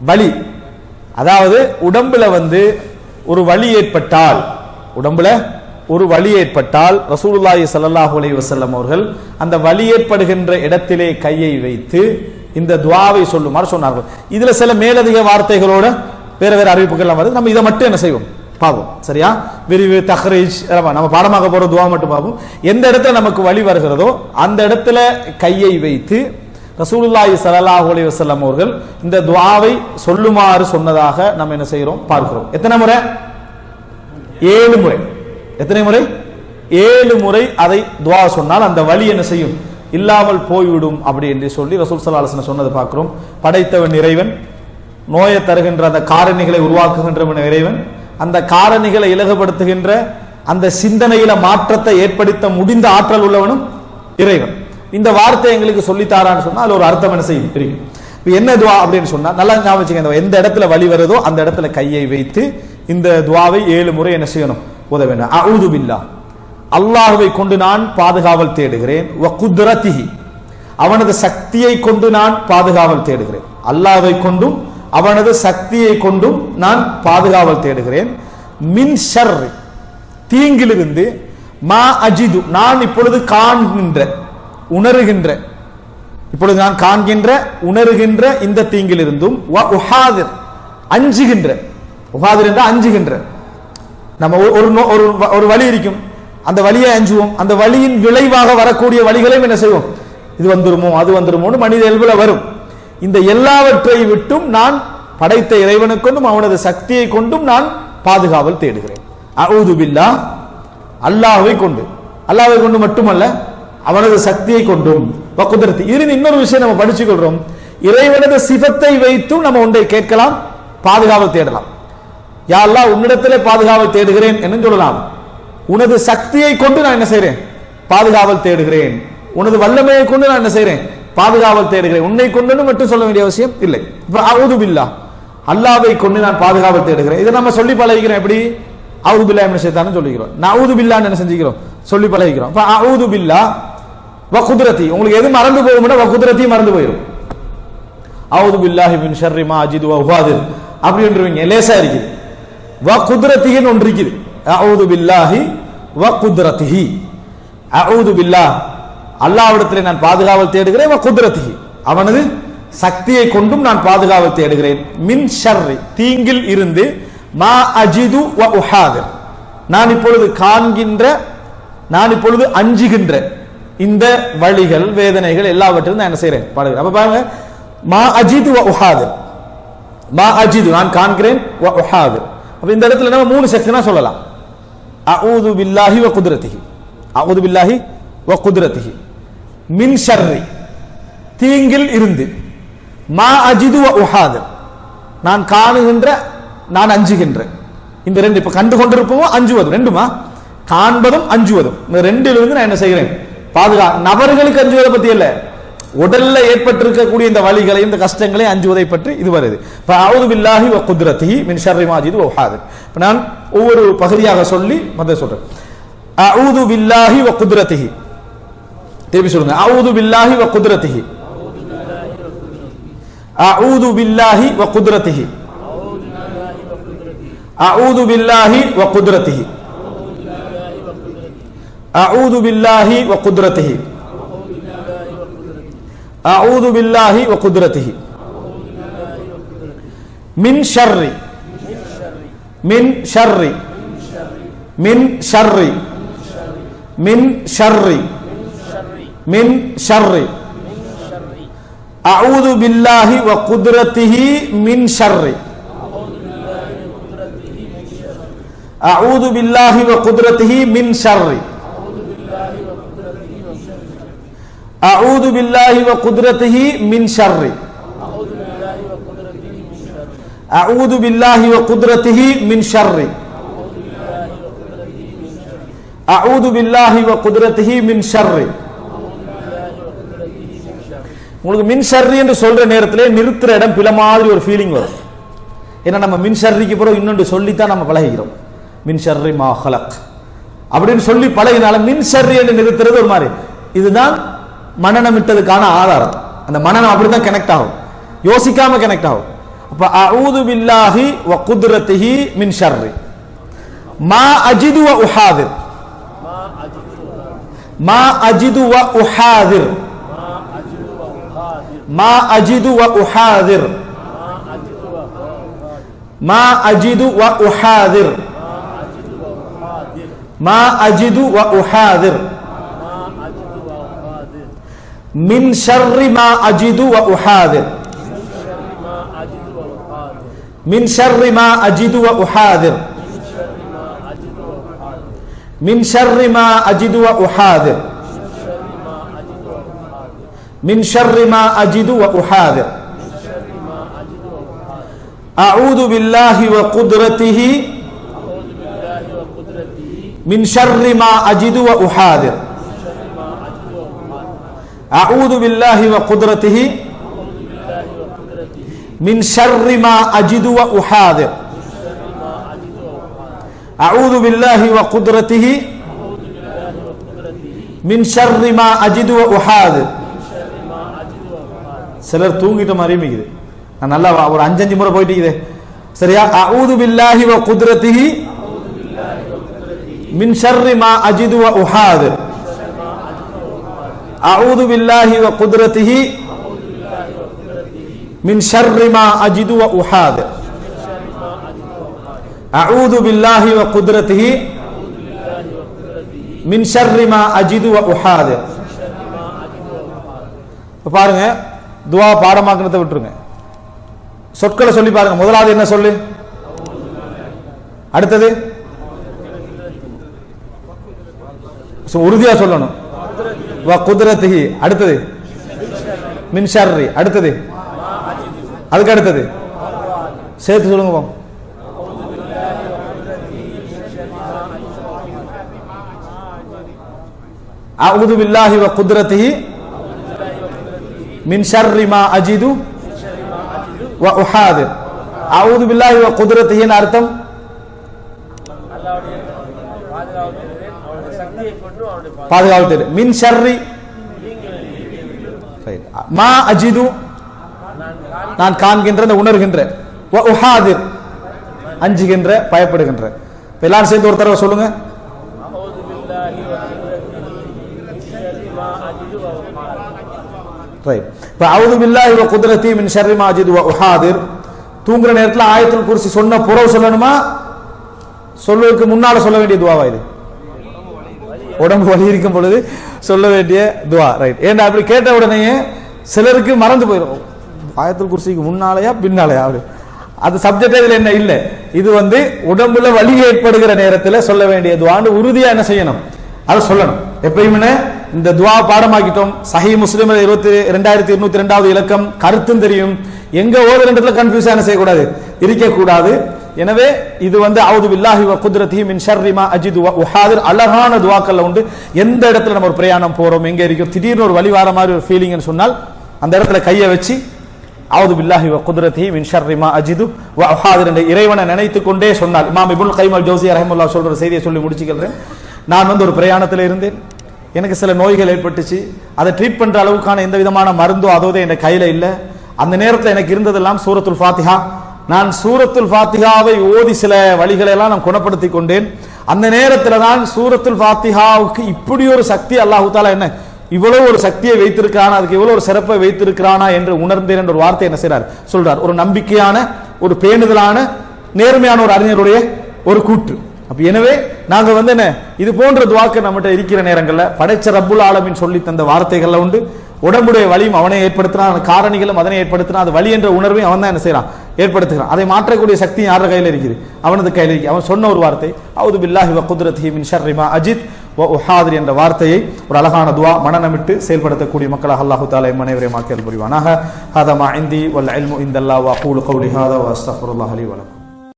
வலி, அதாவது உடம்புல ஒரு வலி ஏற்பட்டால், உடம்புல ஒரு வலி ஏற்பட்டால் ரசூலுல்லாஹி ஸல்லல்லாஹு அலைஹி வஸல்லம் அவர்கள் அந்த வலி ஏற்படுகின்ற இடத்திலே கையை வைத்து இந்த துஆவை சொல்லுமாறு சொன்னார்கள். இதுல சில மேலதிக வார்த்தைகளோட வேற வேற அறிவிப்புகள் வருது. நம்ம இதை மட்டும் என்ன செய்வோம் பார்ப்போம். சரியா? விரிவு தஹ்ரீஜ் நம்ம பாடமாக போற துஆ மட்டும் பார்ப்போம். எந்த இடத்துல நமக்கு வலி வருகிறதோ அந்த இடத்துல கையை வைத்து ரசூலுல்லாஹி ஸல்லல்லாஹு அலைஹி வஸல்லம் அவர்கள் இந்த துஆவை சொல்லுமாறு சொன்னதாக நம்ம என்ன செய்கிறோம் பார்க்கிறோம். எத்தனை முறை? 7 முறை. எத்தனை முறை? 7 முறை அதை துஆ சொன்னால் அந்த வலி என்ன செய்யும்? இல்லாமல் போய்விடும் அப்படி என்று சொல்லி ரசூல் ஸல்லல்லாஹு அலைஹி வஸல்லம் சொன்னதை பார்க்கிறோம். படைத்தவன் இறைவன், நோயை தருகின்ற அந்த காரணிகளை உருவாக்குகின்றவன் இறைவன், அந்த காரணிகளை இலகுபடுத்துகின்ற அந்த சிந்தனையில மாற்றத்தை ஏற்படுத்த முடிந்த ஆற்றல் உள்ளவனும் இறைவன். இந்த வார்த்தை எங்களுக்கு சொல்லித்தாரான்னு சொன்னா அதுல ஒரு அர்த்தம் என்ன செய்யும் தெரியும். என்ன துஆ அப்படின்னு சொன்னா நல்லா ஞாபகம் வச்சுக்கோங்க. எந்த இடத்துல வலி வருதோ அந்த இடத்துல கையை வைத்து இந்த துஆவை 7 முறை என்ன செய்யணும்? ஓத வேண்டும். அஊது பில்லாஹ், அல்லாஹ்வை கொண்டு நான் பாதுகாவல் தேடுகிறேன். வ குத்ரத்திஹி, அவனது சக்தியை கொண்டு நான் பாதுகாவல் தேடுகிறேன். அல்லாஹ்வை கொண்டும் அவனது சக்தியை கொண்டும் நான் பாதுகாவல் தேடுகிறேன். மின் ஷர்ரி, தீங்கிலிருந்து, மா அஜிது, நான் இப்பொழுது காண்கின்ற உணர்கின்ற, இப்பொழுது நான் காண்கின்ற உணர்கின்ற இந்த தீங்கிலிருந்தும், வ உஹாதிர், அஞ்சுகின்ற, உஹாதிர் என்றால் அஞ்சுகின்ற. நம்ம ஒரு வலி இருக்கும், அந்த வலியை அஞ்சுவோம். அந்த வலியின் விளைவாக வரக்கூடிய வலிகளையும் என்ன செய்வோம்? இது வந்துருமோ அது வந்துருமோன்னு மனித இயல்புல வரும். இந்த எல்லாவற்றை விட்டும் நான் படைத்த இறைவனை கொண்டும் அவனது சக்தியை கொண்டும் நான் பாதுகாவல் தேடுகிறேன். அஊது பில்லாஹ், அல்லாஹ்வை கொண்டு, அல்லாஹ்வை கொண்டு மட்டுமல்ல அவனது சக்தியை கொண்டும், வ குத்ரத்தி. இன்னொரு விஷயம் நம்ம படிச்சுக் கொள்றோம். இறைவனது சிஃபத்தை வைத்தும் நம்ம ஒன்றை கேட்கலாம், பாதுகாவல் தேடலாம். யா அல்லாஹ் உன்னிடத்திலே பாதுகாவல் தேடுகிறேன் என்று சொல்லலாம். உனது சக்தியை கொண்டு நான் என்ன செய்றேன்? பாதுகாவல் தேடுகிறேன். உனது வல்லமையை கொண்டு நான் என்ன செய்றேன்? பாதுகாவல் தேடுகிறேன். உன்னை கொண்டு மட்டும் சொல்ல வேண்டிய அவசியம் இல்லை. இப்ப அஊது பில்லாஹ், அல்லாஹ்வை கொண்டு நான் பாதுகாவல் தேடுகிறேன். இதை நம்ம சொல்லி பழகிக்கிறோம். எப்படி? அஊது பில்லாஹ் மினஷ் ஷைத்தான்னு சொல்லிக்கிறோம். நஊது பில்லாஹ்னு என்ன செஞ்சுக்கிறோம்? சொல்லி பழகிக்கிறோம். அப்ப அஊது பில்லாஹ் வ குத்ரத்தி, உங்களுக்கு எது மறந்து போகும்னா வ குத்ரத்தி மறந்து போயிடும். அஊது பில்லாஹி மின் ஷர்ரி மா அஜிது வ உஹாதிர் அப்படின்றவங்க லேசா இருக்குது. வ குத்ரத்திஹின்னு ஒன்று இருக்குது. அஊது பில்லாஹி வ குத்ரத்திஹி, அஊது பில்லாஹ், அல்லாஹ்விடத்திலே நான் பாதுகாவல் தேடுகிறேன். வ குத்ரத்திஹி, அவனது சக்தியை கொண்டும் நான் பாதுகாவல் தேடுகிறேன். மின் ஷர்ரி, தீங்கில் இருந்து, மா அஜிது வ உஹாதிர், நான் இப்பொழுது காண்கின்ற, நான் இப்பொழுது அஞ்சுகின்ற இந்த வழிகள் வேதனைகள் எல்லாவற்றிலும் நான் என்ன செய்றேன்? பாடுகிறேன். அப்ப பாருங்க, மா அஜிது வ உஹாதிர், மா அஜிது நான் காண்கிறேன், வ உஹாதிர். அப்ப இந்த இடத்துல நம்ம 3 செக்ஷனா சொல்லலாம். அஊது பில்லாஹி வ குத்ரத்திஹி, அஊது பில்லாஹி வ குத்ரத்திஹி, மின் ஷர்ரி, தீங்கில் இருந்து, மா அஜிது வ உஹாதிர், நான் காணுகின்ற, நான் அஞ்சுகின்ற. இந்த ரெண்டு இப்ப கண்டு கொண்டிருப்போம், அஞ்சுவதும் ரெண்டுமா, காண்பதும் அஞ்சுவதும், இந்த ரெண்டிலிருந்து நான் என்ன செய்கிறேன்? நபர்களுக்கு அஞ்சுவதை பத்தி இல்ல, உடல்ல ஏற்பட்டிருக்கக்கூடிய இந்த வலிகளை இந்த கஷ்டங்களை அஞ்சுவதை பற்றி இது வருது. அஊது பில்லாஹி வ குத்ரத்திஹி மின் ஷர்ரி மா அஜிது வ உஹாதிர். இப்ப நான் ஒவ்வொரு பகுதியாக சொல்லி மத்த சொல்றேன். அஊது பில்லாஹி வ குத்ரத்திஹி, திருப்பி சொல்லுங்க. அஊது பில்லாஹி வ குத்ரத்திஹி, அஊது பில்லாஹி வ குத்ரத்திஹி, அஊது பில்லாஹி வ குத்ரத்திஹி, அஊது பில்லாஹி வ குத்ரத்திஹி, அஊது பில்லாஹி வ குத்ரத்திஹி, மின் ஷர்ரி, மின் ஷர்ரி, மின் ஷர்ரி, மின் ஷர்ரி, மின் ஷர்ரி, அஊது பில்லாஹி வ குத்ரத்திஹி மின் ஷர்ரி, அஊது பில்லாஹி வ குத்ரத்திஹி மின் ஷர்ரி, அஊது பில்லாஹி வ குத்ரத்திஹி மின் ஷர்ரி, அஊது பில்லாஹி வ குத்ரத்திஹி மின் ஷர்ரி, அஊது பில்லாஹி வ குத்ரத்திஹி மின் ஷர்ரி. உங்களுக்கு மின் ஷர்ரி என்று சொல்ற நேரத்திலே நிறுத்துற இடம் பில மாதிரி ஒரு ஃபீலிங் வரும். ஏன்னா நம்ம மின் ஷர்ரிக்கு பிறகு இன்னொன்று சொல்லித்தான் நம்ம பழகிக்கிறோம். மின் ஷர்ரி மா ஹலக் அப்படின்னு சொல்லி பழகினால மின் ஷர்ரி என்று நிறுத்துறது ஒரு மாதிரி. இதுதான் மனநமிட்டதுக்கான ஆதாரம். அந்த மனநம் அப்படிதான் கனெக்ட் ஆகும், யோசிக்காம கனெக்ட் ஆகும். அப்ப அஊது பில்லாஹி வ குத்ரத்திஹி மின் ஷர்ரி மா அஜிது வ உஹாதிர். மா அஜிது வ உஹாதிர். மா அஜிது வ உஹாதிர். மா அஜிது வ உஹாதிர். மா அஜிது வ உஹாதிர். மின் ஷர்ரி மா அஜிது வ உஹாதிர். மின் ஷர்ரி மா அஜிது வ உஹாதிர். மின் ஷர்ரி மா அஜிது வ உஹாதிர். மின் ஷர்ரி மா அஜிது வ உஹாதிர். அஊது பில்லாஹி வ குத்ரத்திஹி மின் ஷர்ரி மா அஜிது வ உஹாதிர். அஊது பில்லாஹி வ குத்ரத்திஹி மின் ஷர்ரி மா அஜிது வ உஹாதிர். அஊது பில்லாஹி வ குத்ரத்திஹி மின் ஷர்ரி மா அஜிது வ உஹாதிர். சிலர் தூங்கிட்ட மாதிரி இருக்குது. நான் நல்லா ஒரு 5 முறை போயிட்டு சரியா. அஊது பில்லாஹி வ குத்ரத்திஹி மின் ஷர்ரி மா அஜிது வ உஹாதிர். அஊது பில்லாஹி வ குத்ரத்திஹி மின் ஷர்ரி மா அஜிது வ உஹாதிர். அஊது பில்லாஹி வ குத்ரத்திஹி மின் ஷர்ரி மா அஜிது வ உஹாதிர். பாருங்க, துஆ பாடமாக்குனதை விட்டுருங்க, சொற்களை சொல்லி பாருங்க. முதலாவது என்ன சொல்லு, அடுத்தது உறுதியா சொல்லணும். வ குத்ரத்திஹி, அடுத்தது மின் ஷர்ரி, அடுத்தது அதுக்கு அடுத்தது சேர்த்து சொல்லுங்க. அஊது பில்லாஹி வ குத்ரத்திஹி மின் ஷர்ரி மா அஜிது வ உஹாதிர். அஊது பில்லாஹி வ குத்ரத்திஹி அர்த்தம் பாதுகாப்பு. மின் ஷர்ரி மா அஜிது நான் காண்கின்ற உணர்கின்ற, வ உஹாதிர் அஞ்சுகின்ற பயப்படுகின்ற. எல்லாரும் சேர்ந்து ஒரு தடவை சொல்லுங்க. அஊது பில்லாஹி வ குத்ரத்திஹி மின் ஷர்ரி மா அஜிது வ உஹாதிர். தூங்குற நேரத்தில் ஆயத்துல் குர்சி சொன்ன புறவு சொல்லணுமா, சொல்வதற்கு முன்னால சொல்ல வேண்டிய துவாவா இது? உடம்பு வலி இருக்கும் பொழுது சொல்ல வேண்டிய துவா. ரைட். ஏன்னா அப்படி கேட்ட உடனே சிலருக்கு மறந்து போயிடும், ஆயத்துல் குர்சிக்கு முன்னாலயா பின்னாலயா, அது சப்ஜெக்ட் இதுல என்ன இல்லை. இது உடம்புல வலி ஏற்படுகிற நேரத்தில் சொல்ல வேண்டிய துவான்னு உறுதியா என்ன செய்யணும், அதை சொல்லணும். எப்பயுமே இந்த துவா பாடமாக்கிட்டோம். சஹீஹ் முஸ்லிம் 2202வது இலக்கம், கருத்தும் தெரியும். எங்க ஓதுறதுல கன்ஃபியூஸ் என்ன செய்யக்கூடாது, இருக்கக்கூடாது. எனவே இது அஊது பில்லாஹி வ குத்ரத்திஹி மின் ஷர்ரி மா அஜிது வ உஹாதிர் அழகான துவாக்கள்ல உண்டு. எந்த இடத்துல நம்ம ஒரு பிரயாணம் போறோம், எங்க இருக்கோம், திடீர்னு ஒரு வழி வார மாதிரி ஒரு ஃபீலிங்னு சொன்னால் அந்த இடத்துல கையை வச்சு அஊது பில்லாஹி வ குத்ரத்திஹி மின் ஷர்ரி மா அஜிது வ உஹாதிர் என்ற இறைவனை நினைத்து கொண்டே சொன்னால், இமாம் இப்னுல் கைம் அல் ஜௌஸிய்யா ரஹிமஹுல்லாஹ் சொல்ற செய்தியை சொல்லி முடிச்சுக்கிறேன். நான் ஒரு பிரயாணத்தில் இருந்தேன், எனக்கு சில நோய்கள் ஏற்பட்டுச்சு. அதை ட்ரீட் பண்ற அளவுக்கான எந்த விதமான மருந்தோ அதோ என் கையில இல்லை. அந்த நேரத்தில் எனக்கு இருந்ததெல்லாம் சூரத்துல் ஃபாத்திஹா. நான் சூரத்துல் ஃபாத்திஹாவை ஓதி சில வழிகளை எல்லாம் நான் குணப்படுத்தி கொண்டேன். அந்த நேரத்தில் தான் சூரத்துல் ஃபாத்திஹாவுக்கு இப்படி ஒரு சக்தி அல்லாஹ் தஆலா என்ன இவ்வளவு ஒரு சக்தியை வைத்திருக்கிறானா, அதுக்கு இவ்வளவு ஒரு சிறப்பை வைத்திருக்கிறானா என்று உணர்ந்தேன் என்ற ஒரு வார்த்தை என்ன செய்றார் சொல்றார். ஒரு நம்பிக்கையான, ஒரு பேணுதலான, நேர்மையான ஒரு அறிஞருடைய ஒரு கூற்று. அப்ப எனவே நாங்க என்ன இது போன்ற துவாக்க நம்மகிட்ட இருக்கிற நேரங்கள்ல படைச்ச ரப்புல் ஆலமீன் சொல்லி தந்த வார்த்தைகள்ல உண்டு. உடம்புடைய வலியும் அவனை ஏற்படுத்தினான், காரணிகளும் அதனை ஏற்படுத்தினான். அது வலி என்ற உணர்வையும் அவன் தான் என்ன செய்யறான், ஏற்படுத்துகிறான். அதை மாற்றக்கூடிய சக்தி யார கையில இருக்குது, அவனது கையில இருக்கு. அவன் சொன்ன ஒரு வார்த்தை அஊது பில்லாஹி வ குத்ரத்திஹி மின் ஷர்ரி மா அஜித் வ உஹாதிர் என்ற வார்த்தையை ஒரு அழகான துவா மனநமிட்டு செயல்படுத்தக்கூடிய மக்களாக அல்லாஹ் தஆலா அனைவரையும் ஆக்கியல் புரிவானாக. ஹதா மா இந்தி வல் இல்மு இந்தல்லாஹ் வ அகூலு கௌலி ஹாதா வ அஸ்தக்ஃபிருல்லாஹ் லி வ லக்கும்.